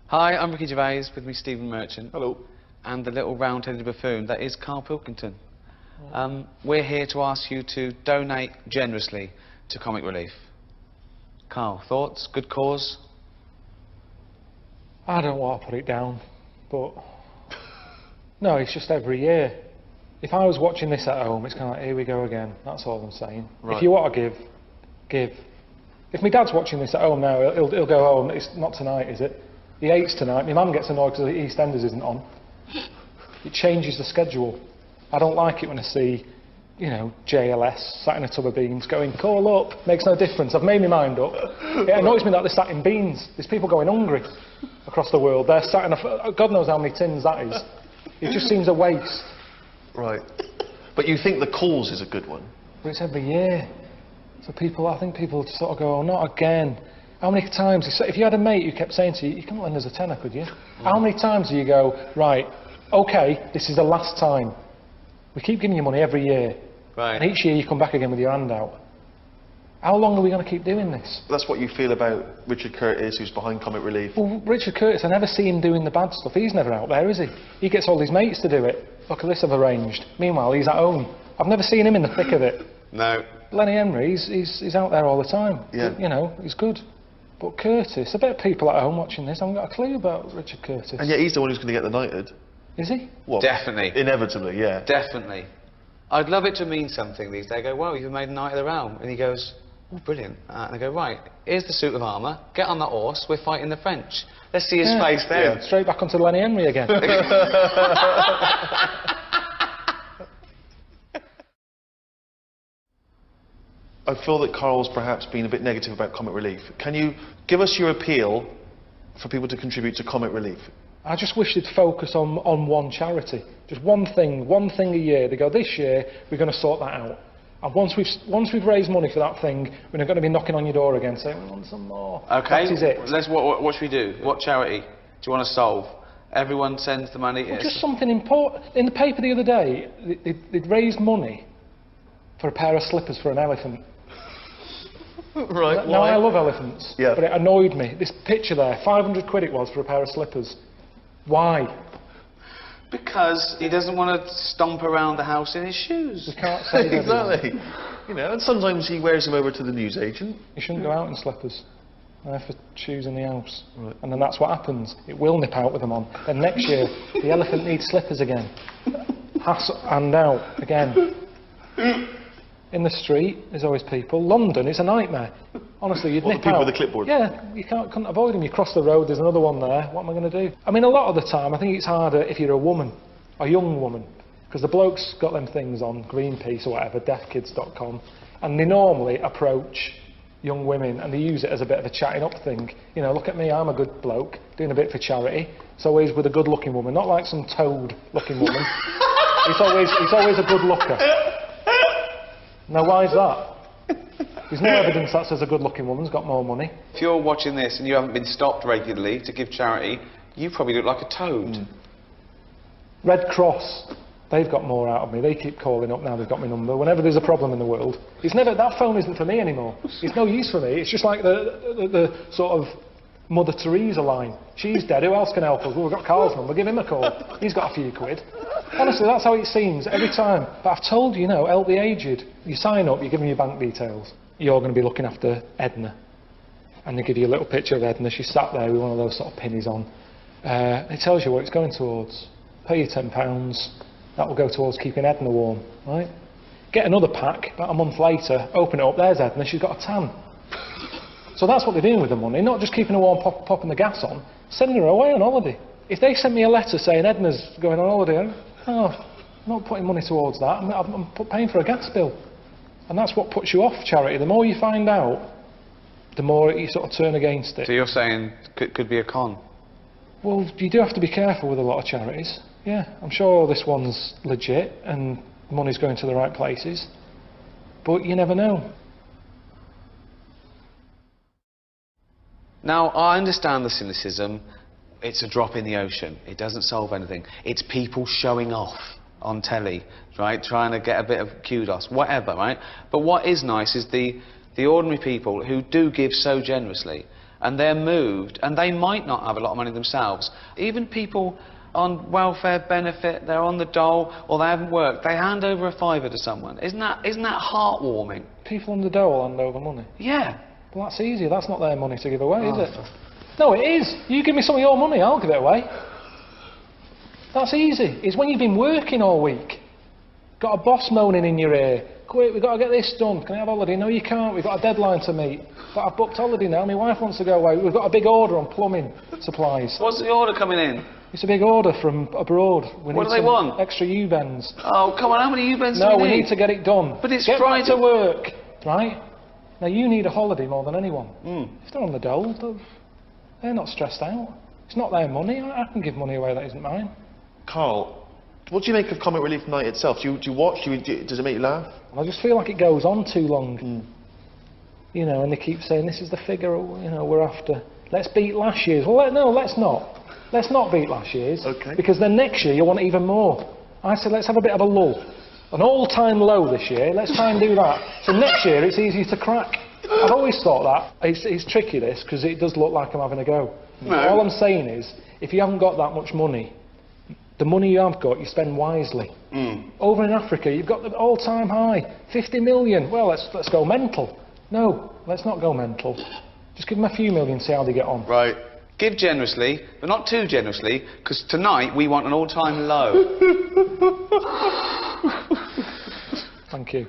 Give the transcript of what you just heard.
Hi, I'm Ricky Gervais, with me Stephen Merchant. Hello. And the little round-headed buffoon, that is Karl Pilkington. We're here to ask you to donate generously to Comic Relief. Karl, thoughts? Good cause? I don't want to put it down, but no, it's just every year. If I was watching this at home, it's kind of like, here we go again. That's all I'm saying. Right. If you want to give, give. If my dad's watching this at home now, he'll go home. It's not tonight, is it? He hates tonight. My mum gets annoyed because EastEnders isn't on. It changes the schedule. I don't like it when I see, you know, JLS sat in a tub of beans going, call up, makes no difference. I've made my mind up. It annoys me that they're sat in beans. There's people going hungry across the world. They're sat in God knows how many tins that is. It just seems a waste. Right. But you think the cause is a good one? But it's every year. So I think people sort of go, oh, not again. How many times, if you had a mate who kept saying to you, you couldn't lend us a tenner, could you? How many times do you go, right, OK, this is the last time. We keep giving you money every year. Right. And each year you come back again with your hand out. How long are we going to keep doing this? That's what you feel about Richard Curtis, who's behind Comic Relief. Well, Richard Curtis, I never see him doing the bad stuff. He's never out there, is he? He gets all his mates to do it. Look at this I've arranged. Meanwhile, he's at home. I've never seen him in the thick of it. No. Lenny Henry, he's out there all the time. Yeah. You know, he's good. But Curtis, I bet people at home watching this haven't got a clue about Richard Curtis. And yet he's the one who's going to get the knighted. Is he? What? Definitely. Inevitably, yeah. Definitely. I'd love it to mean something these days. I go, well, you've made a Knight of the Realm. And he goes, oh, brilliant. And I go, right, here's the suit of armour. Get on that horse. We're fighting the French. Let's see his face then. Yeah. Straight back onto Lenny Henry again. I feel that Karl's perhaps been a bit negative about Comic Relief. Can you give us your appeal for people to contribute to Comic Relief? I just wish they'd focus on one charity. Just one thing a year. They go, this year, we're going to sort that out. And once we've raised money for that thing, we're not going to be knocking on your door again saying, we want some more. OK, that is it. What should we do? What charity do you want to solve? Everyone sends the money. Well, just something important. In the paper the other day, they'd raised money for a pair of slippers for an elephant. Right, Now, why? I love elephants, Yeah. but it annoyed me. This picture there, 500 quid it was for a pair of slippers. Why? Because he doesn't want to stomp around the house in his shoes. We can't say that. Exactly. You know, and sometimes he wears them over to the newsagent. You shouldn't go out in slippers. They're for shoes in the house. Right. And then that's what happens. It will nip out with them on. Then next year, the elephant needs slippers again. Hass and out again. In the street, there's always people. London is a nightmare. Honestly, you'd What, nip the people out. with the clipboard? Yeah, you couldn't avoid them. You cross the road, there's another one there. What am I going to do? I mean, a lot of the time, I think it's harder if you're a woman, a young woman, because the bloke's got them things on Greenpeace or whatever, deafkids.com, and they normally approach young women and they use it as a bit of a chatting up thing. You know, look at me, I'm a good bloke, doing a bit for charity. It's always with a good looking woman, not like some toad-looking woman. It's always a good looker. Now, why is that? There's no evidence that says a good-looking woman's got more money. If you're watching this and you haven't been stopped regularly to give charity, you probably look like a toad. Red Cross, they've got more out of me. They keep calling up now they've got my number. Whenever there's a problem in the world, that phone isn't for me anymore. It's no use for me. It's just like the sort of Mother Teresa line. She's dead, who else can help us? Well, we've got Karl's number, give him a call. He's got a few quid. Honestly, that's how it seems every time. But I've told you, help the aged. You sign up, you give them your bank details. You're going to be looking after Edna. And they give you a little picture of Edna. She's sat there with one of those sort of pennies on. It tells you what it's going towards. Pay you £10. That will go towards keeping Edna warm, right? Get another pack, about a month later, open it up, there's Edna, she's got a tan. So that's what they're doing with the money, not just keeping her warm, popping the gas on, sending her away on holiday. If they sent me a letter saying Edna's going on holiday, I'm not putting money towards that, I'm paying for a gas bill. And that's what puts you off charity. The more you find out, the more you sort of turn against it. So you're saying could be a con? Well, you do have to be careful with a lot of charities. Yeah, I'm sure this one's legit and money's going to the right places. But you never know. Now, I understand the cynicism. It's a drop in the ocean. It doesn't solve anything. It's people showing off on telly, right? Trying to get a bit of kudos, whatever, right? But what is nice is the ordinary people who do give so generously. and they're moved, and they might not have a lot of money themselves. Even people on welfare benefit, they're on the dole, or they haven't worked, they hand over a fiver to someone. Isn't that heartwarming? People on the dole hand over money. Yeah. Well, that's easy. That's not their money to give away, is it? No, it is. You give me some of your money, I'll give it away. That's easy. It's when you've been working all week, got a boss moaning in your ear. Quick, we've got to get this done. Can I have holiday? No, you can't. We've got a deadline to meet. But I've booked holiday now. My wife wants to go away. We've got a big order on plumbing supplies. What's the order coming in? It's a big order from abroad. What do they want? Extra U-bends. Oh, come on, how many U-bends do No, we we need? need to get it done. But it's get Friday. back to work, right? Now, you need a holiday more than anyone. Mm. If they're on the dole, they're not stressed out. It's not their money. I can give money away that isn't mine. Carl, what do you make of Comic Relief Night itself? Do you watch? Does it make you laugh? I just feel like it goes on too long. You know, and they keep saying, this is the figure, you know, we're after. Let's beat last year's. Well, no, let's not. Let's not beat last year's. Okay. Because then next year you'll want even more. I said, let's have a bit of a lull. An all-time low this year. Let's try and do that. So next year it's easier to crack. I've always thought that. It's tricky, this, because it does look like I'm having a go. No. All I'm saying is, if you haven't got that much money, the money you have got, you spend wisely. Over in Africa, you've got the all-time high, 50 million. Well, let's go mental. No, let's not go mental. Just give them a few million, see how they get on. Right. Give generously, but not too generously, because tonight we want an all-time low. Thank you.